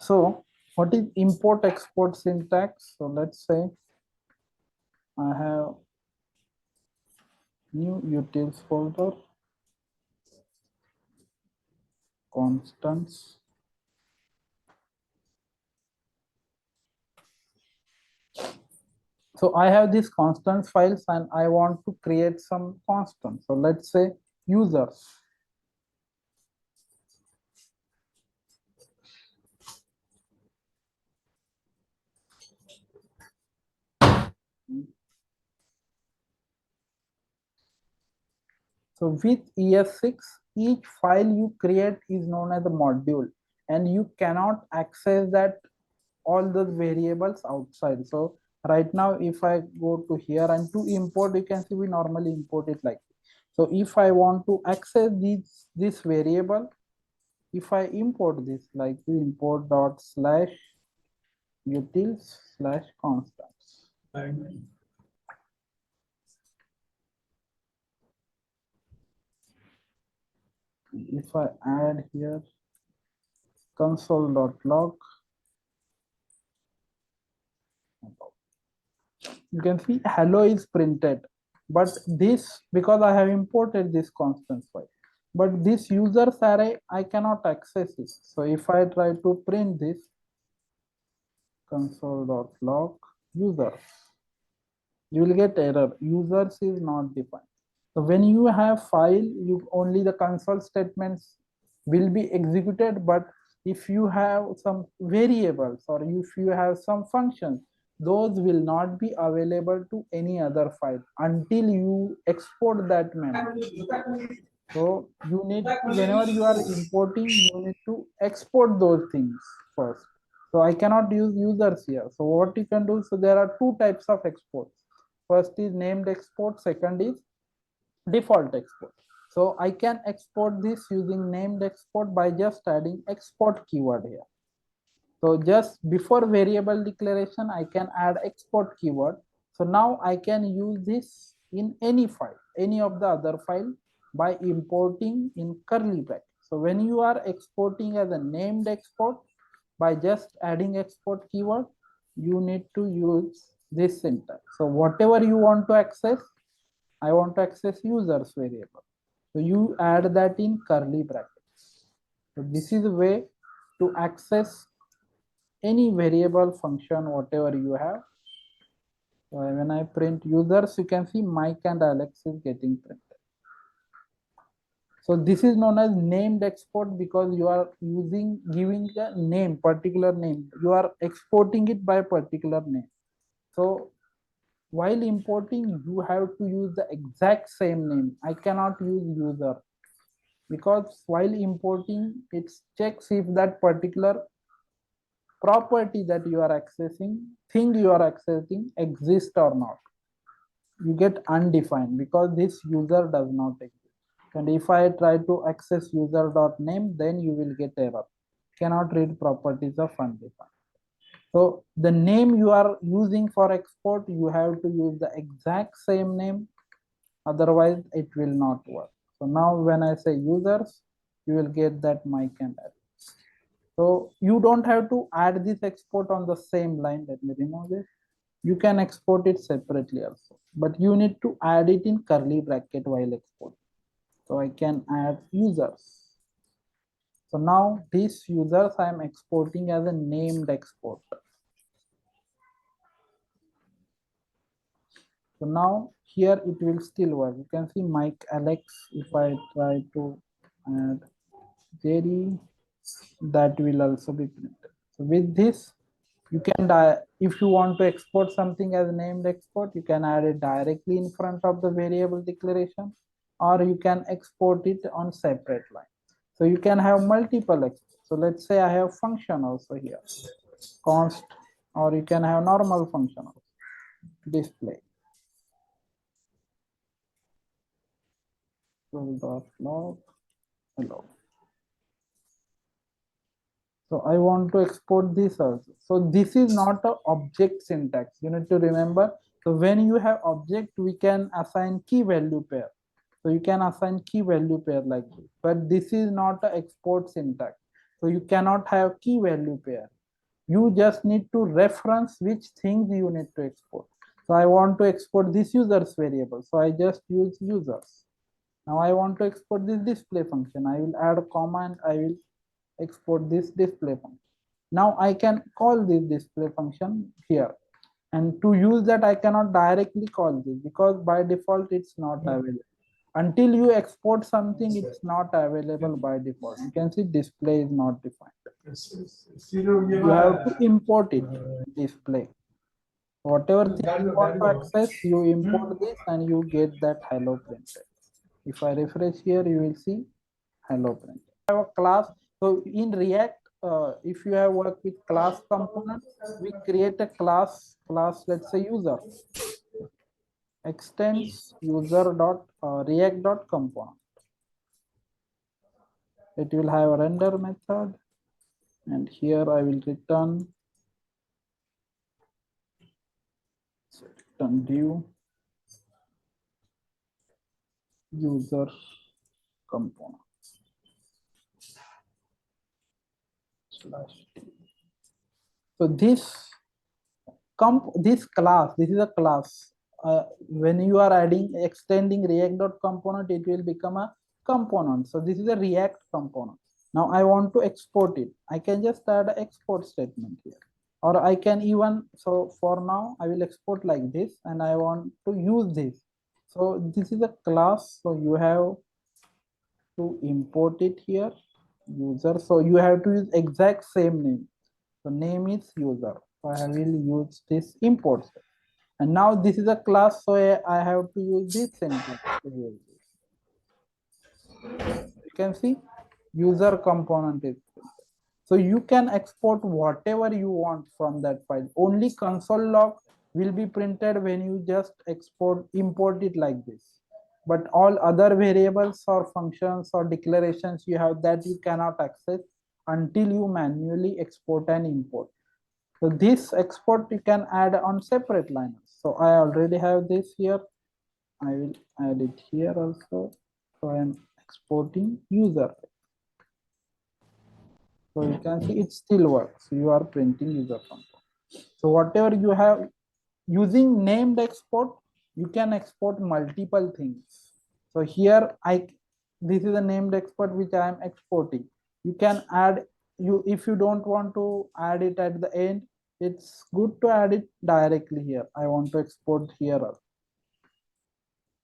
So what is import export syntax? So let's say I have new utils folder, constants. So I have these constants files and I want to create some constants. So let's say users. So with ES6, each file you create is known as a module, and you cannot access that all those variables outside. So right now, if I go to here and to import, you can see we normally import it like this. So if I want to access this variable, if I import this like the import dot slash utils slash constants. If I add here console.log, you can see hello is printed, but this, because I have imported this constant file, but this users array I cannot access it. So if I try to print this console.log users, you will get error, users is not defined. So when you have file, you only the console statements will be executed, but if you have some variables or if you have some functions, those will not be available to any other file until you export that memory. So you need, whenever you are importing, you need to export those things first. So I cannot use users here. So what you can do, so there are two types of exports. First is named export, second is default export. So I can export this using named export by just adding export keyword here. So just before variable declaration, I can add export keyword. So now I can use this in any file, any of the other file by importing in curly bracket. So when you are exporting as a named export, by just adding export keyword, you need to use this syntax. So whatever you want to access, I want to access users variable. So you add that in curly brackets. So this is a way to access any variable function, whatever you have. So when I print users, you can see Mike and Alex is getting printed. So this is known as named export because you are giving a name, particular name. You are exporting it by particular name. So while importing, you have to use the exact same name. I cannot use user because while importing, it checks if that particular property that you are accessing, thing you are accessing exists or not. You get undefined because this user does not exist. And if I try to access user.name, then you will get error. Cannot read properties of undefined. So the name you are using for export, you have to use the exact same name. Otherwise, it will not work. So now when I say users, you will get that Mike and Alex. So you don't have to add this export on the same line. Let me remove this. You can export it separately also, but you need to add it in curly bracket while exporting. So I can add users. So now these users I am exporting as a named export. So now here it will still work. You can see Mike, Alex. If I try to add Jerry, that will also be printed. So with this, you can, if you want to export something as named export, you can add it directly in front of the variable declaration, or you can export it on separate line. So you can have multiple exports. So let's say I have function also here, const, or you can have normal function also, display. Log hello. So I want to export this also. So this is not an object syntax. You need to remember. So when you have object, we can assign key value pair. So you can assign key value pair like this. But this is not an export syntax. So you cannot have key value pair. You just need to reference which things you need to export. So I want to export this users variable. So I just use users. Now I want to export this display function. I will add a comma and I will export this display function. Now I can call this display function here. And to use that, I cannot directly call this because by default it's not available. Until you export something, it's not available by default. You can see display is not defined. You have to import it, display. Whatever thing you want to access, you import this and you get that hello printed. If I refresh here, you will see hello printed. I have a class. So in React, if you have worked with class component, we create a class, let's say user, extends user dot react dot component. It will have a render method, and here I will return due user component slash. So this class, this is a class. When you are extending react.component, it will become a component. So this is a React component. Now I want to export it. I can just add an export statement here. Or I can even, so for now, I will export like this and I want to use this. So this is a class. So you have to import it here, user. So you have to use exact same name. So name is user. So I will use this import. And now this is a class, so I have to use this syntax. You can see user component is. So you can export whatever you want from that file. Only console log will be printed when you just import it like this. But all other variables or functions or declarations you have that you cannot access until you manually export and import. So this export you can add on separate lines. So I already have this here. I will add it here also. So I am exporting user. So you can see it still works. You are printing user component. So whatever you have using named export, you can export multiple things. So here this is a named export which I am exporting. You can add if you don't want to add it at the end, it's good to add it directly here. I want to export here.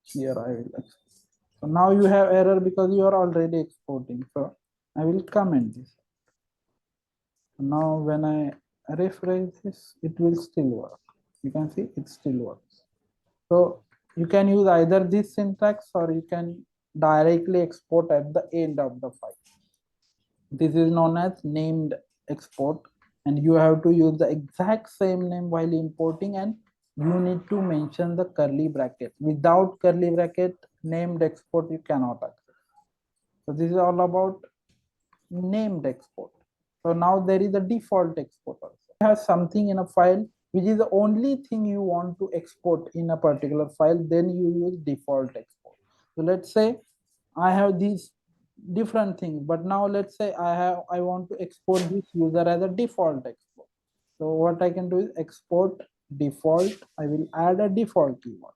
Here I will export. So now you have error because you are already exporting. So I will comment this. Now when I refresh this, it will still work. You can see it still works. So you can use either this syntax or you can directly export at the end of the file. This is known as named export, and you have to use the exact same name while importing, and you need to mention the curly bracket. Without curly bracket, named export you cannot access. So this is all about named export. So now there is a default export also. You have something in a file which is the only thing you want to export in a particular file, then you use default export. So let's say I have these different things, but now let's say I want to export this user as a default export. So what I can do is export default. I will add a default keyword.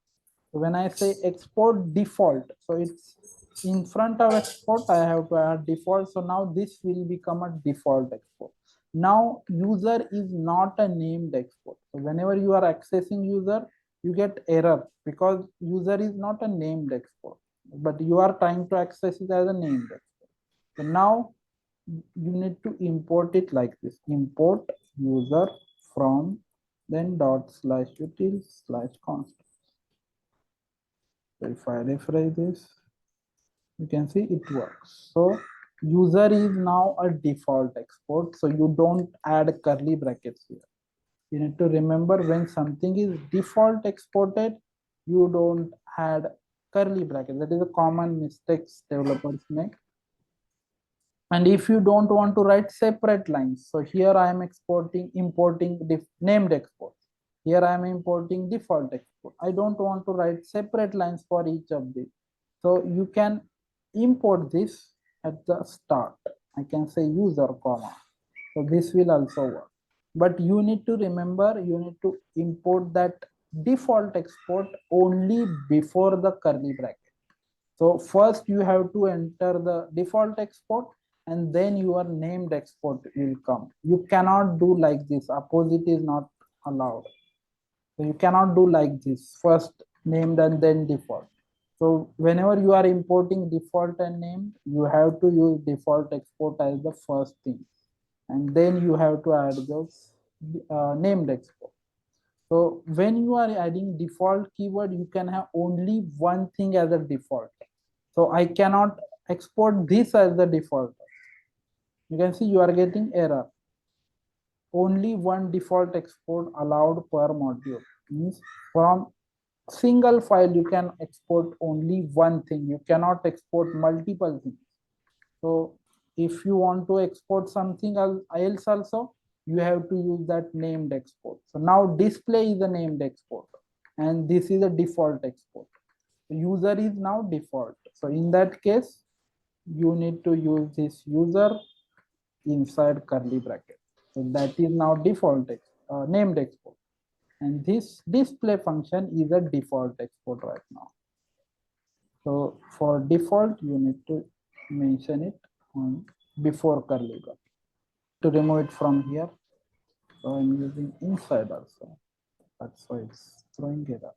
So when I say export default, so it's in front of export, I have to add default. So now this will become a default export. Now user is not a named export. So whenever you are accessing user, you get error because user is not a named export, but you are trying to access it as a named export. So now you need to import it like this. Import user from then dot slash utils slash constant. So if I refresh this, you can see it works. So user is now a default export. So you don't add curly brackets here. You need to remember when something is default exported, you don't add curly brackets. That is a common mistakes developers make. And if you don't want to write separate lines, so here I am importing named export. Here I am importing default export. I don't want to write separate lines for each of these. So you can import this at the start. I can say user comma. So this will also work. But you need to remember, you need to import that default export only before the curly bracket. So first you have to enter the default export and then your named export will come. You cannot do like this. Opposite is not allowed. So you cannot do like this. First named and then default. So whenever you are importing default and named, you have to use default export as the first thing. And then you have to add those named export. So when you are adding default keyword, you can have only one thing as a default. So I cannot export this as the default. You can see you are getting error. Only one default export allowed per module. Means from single file you can export only one thing. You cannot export multiple things. So if you want to export something else also, you have to use that named export. So now display is a named export and this is a default export. User is now default. So in that case, you need to use this user inside curly bracket. So that is now default named export. And this display function is a default export right now. So for default, you need to mention it on before curly bracket. To remove it from here, so I'm using inside also. That's why it's throwing error.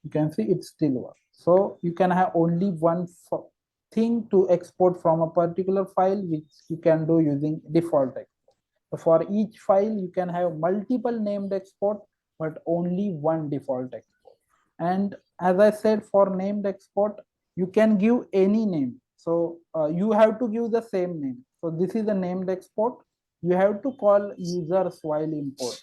You can see it still works. So you can have only one thing to export from a particular file, which you can do using default export. So for each file, you can have multiple named export, but only one default export. And as I said, for named export, you can give any name. So you have to give the same name. So this is a named export. You have to call users while import.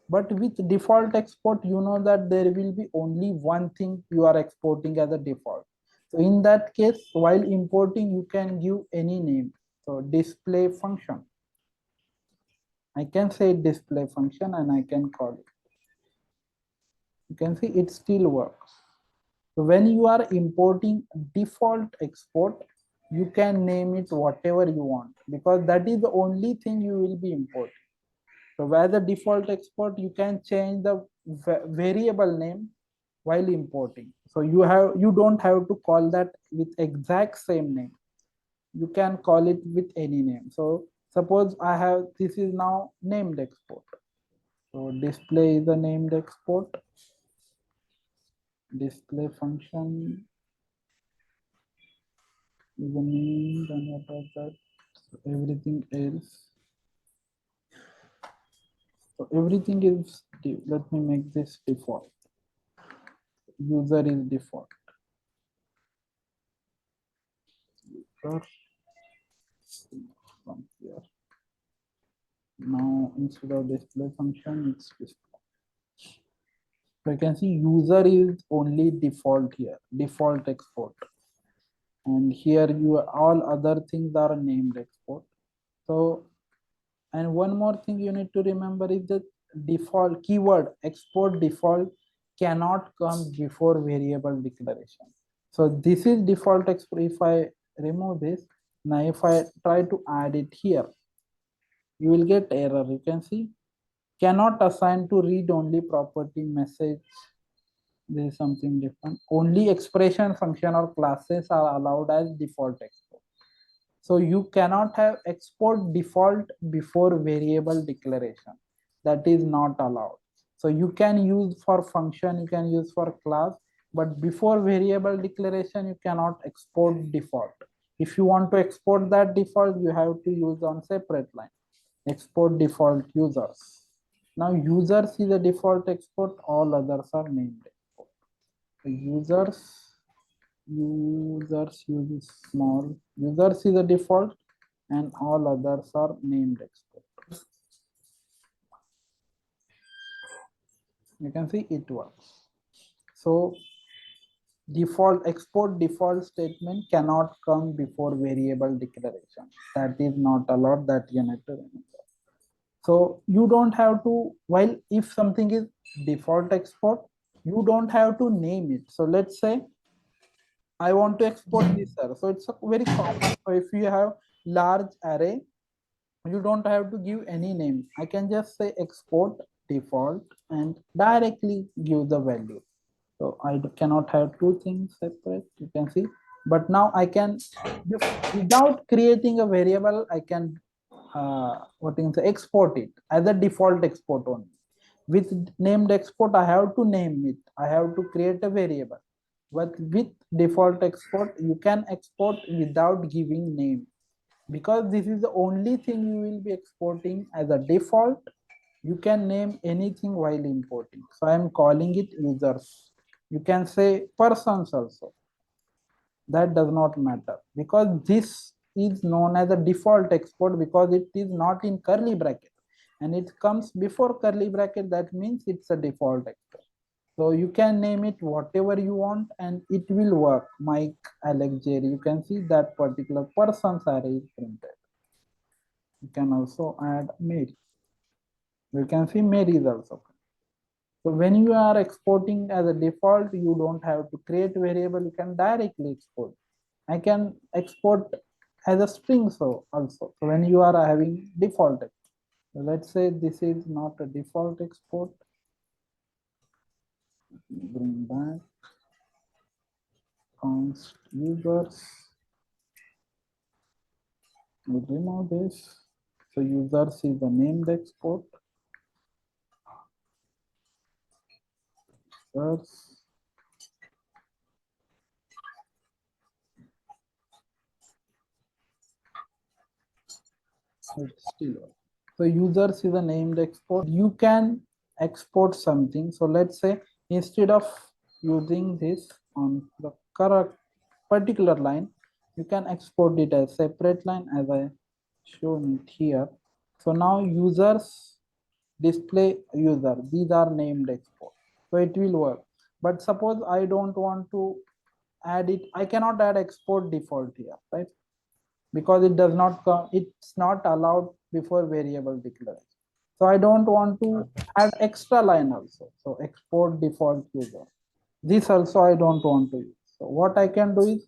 But with default export, you know that there will be only one thing you are exporting as a default. So in that case, while importing, you can give any name. So display function. I can say display function and I can call it. You can see it still works. So when you are importing default export, you can name it whatever you want because that is the only thing you will be importing. So where the default export, you can change the variable name while importing. So you don't have to call that with exact same name. You can call it with any name. So suppose I have, this is now named export. So display is the named export. Display function is the name, then what was that? So everything else. So everything is, let me make this default. User is default. User from here. Now instead of display function, it's display. So you can see user is only default here, default export. And here you all other things are named export. So, and one more thing you need to remember is that default keyword export default cannot come before variable declaration. So this is default export. If I remove this, now if I try to add it here, you will get error. You can see cannot assign to read only property message. There is something different. Only expression function or classes are allowed as default export. So you cannot have export default before variable declaration. That is not allowed. So you can use for function, you can use for class, but before variable declaration, you cannot export default. If you want to export that default, you have to use on separate line. Export default users. Now users is a default export, all others are named export. So users uses small, users is a default and all others are named export. You can see it works. So default export default statement cannot come before variable declaration. That is not allowed, that you need to remember. So you don't have to, while if something is default export, you don't have to name it. So let's say I want to export this array. So it's a very common. So if you have large array, you don't have to give any name. I can just say export default and directly give the value. So I cannot have two things separate, you can see. But now I can, without creating a variable, I can what you can say, export it as a default export only. With named export, I have to name it. I have to create a variable. But with default export, you can export without giving name, because this is the only thing you will be exporting as a default. You can name anything while importing. So I am calling it users. You can say persons also. That does not matter, because this is known as a default export because it is not in curly bracket and it comes before curly bracket. That means it's a default export. So you can name it whatever you want and it will work. Mike, Alex, Jerry, you can see that particular person's array is printed. You can also add Mary. You can see Mary is also. So when you are exporting as a default, you don't have to create variable, you can directly export. I can export as a string so also. So when you are having default, so let's say this is not a default export. Bring back const users. We'll remove this. So users is the named export. Users. It's still. So users is a named export. You can export something. So let's say instead of using this on the correct particular line, you can export it as separate line as I shown it here. So now users display user. These are named export. So it will work. But suppose I don't want to add it. I cannot add export default here, right? Because it does not come, it's not allowed before variable declaration. So I don't want to add extra line also. So export default user. This also I don't want to use. So what I can do is,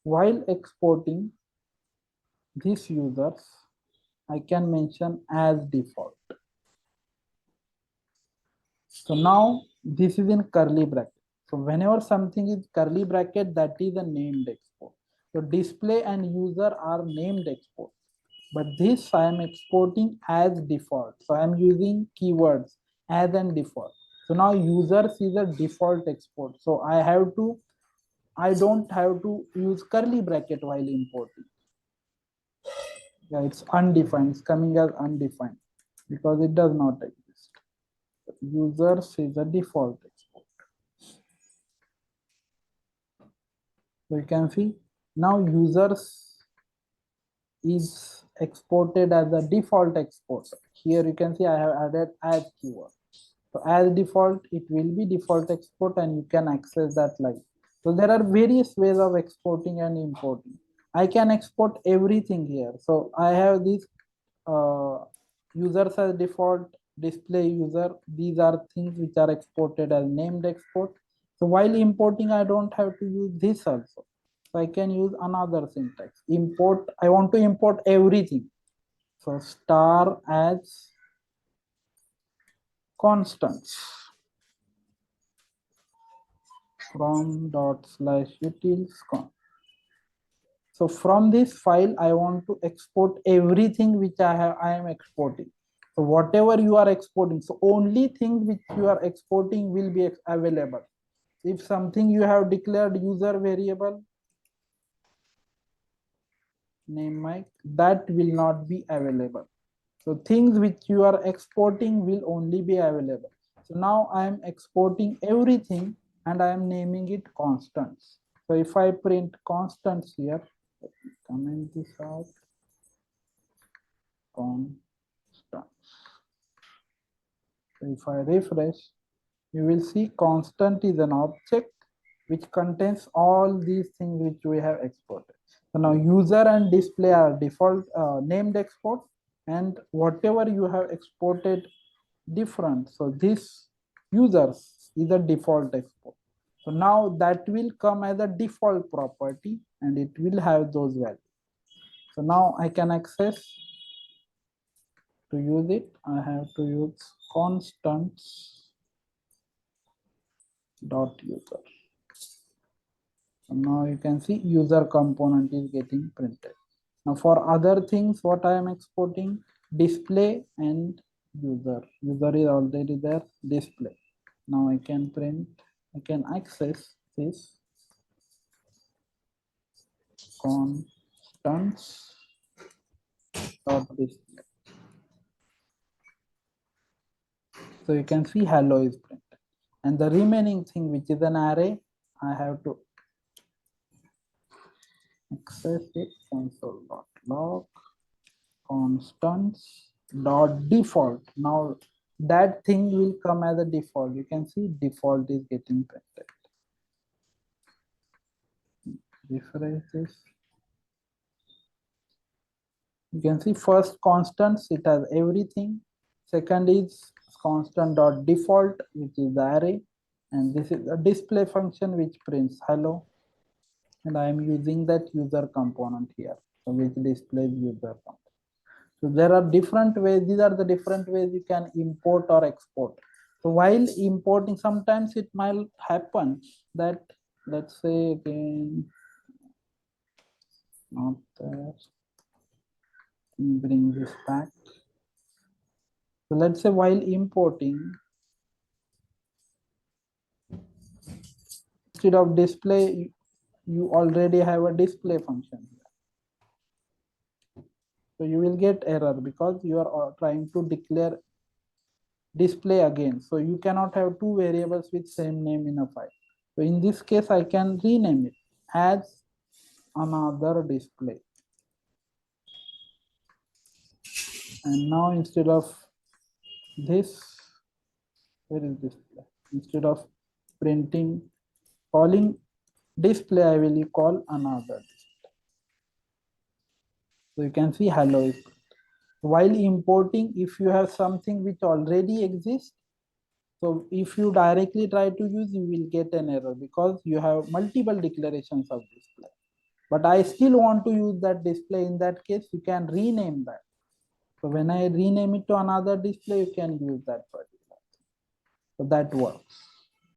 while exporting these users, I can mention as default. So now this is in curly bracket. So whenever something is curly bracket, that is a named export. So display and user are named export. But this I am exporting as default. So I am using keywords as and default. So now users is a default export. So I don't have to use curly bracket while importing. Yeah, it's undefined. It's coming as undefined because it does not exist. Users is a default export. So you can see now users is exported as a default export. Here you can see I have added as keyword. So as default, it will be default export and you can access that live. So there are various ways of exporting and importing. I can export everything here. So I have these users as default, display user. These are things which are exported as named export. So while importing, I don't have to use this also. So I can use another syntax. Import, I want to import everything. So star as constants from dot slash utils con. So from this file, I want to export everything which I am exporting. So whatever you are exporting, so only things which you are exporting will be available. If something you have declared user variable, name Mike, that will not be available. So things which you are exporting will only be available. So now I am exporting everything and I am naming it constants. So if I print constants here, let me comment this out. Constants. So if I refresh, you will see constant is an object which contains all these things which we have exported. So now user and display are default named export, and whatever you have exported different. So this users is a default export. So now that will come as a default property and it will have those values. So now I can access. To use it, I have to use constants dot user. So now you can see user component is getting printed. Now for other things, what I am exporting, display and user. User is already there, display. Now I can print, I can access this constants dot display. So you can see hello is printed. And the remaining thing, which is an array, I have to access it console.log constants dot default. Now that thing will come as a default. You can see default is getting printed. Refresh this. You can see first constants, it has everything. Second is constant dot default, which is the array, and this is a display function which prints hello. And I am using that user component here, so which displays user component. So there are different ways. These are the different ways you can import or export. So while importing, sometimes it might happen that, let's say again, not there. Bring this back. So let's say while importing, instead of display, you already have a display function here. So you will get error because you are trying to declare display again. So you cannot have two variables with same name in a file. So in this case, I can rename it as another display. And now instead of this, where is display? Instead of printing, calling display, I will call another display. So you can see hello is printed. While importing, if you have something which already exists, so if you directly try to use, you will get an error because you have multiple declarations of display. But I still want to use that display. In that case, you can rename that. So when I rename it to another display, you can use that particular. So that works.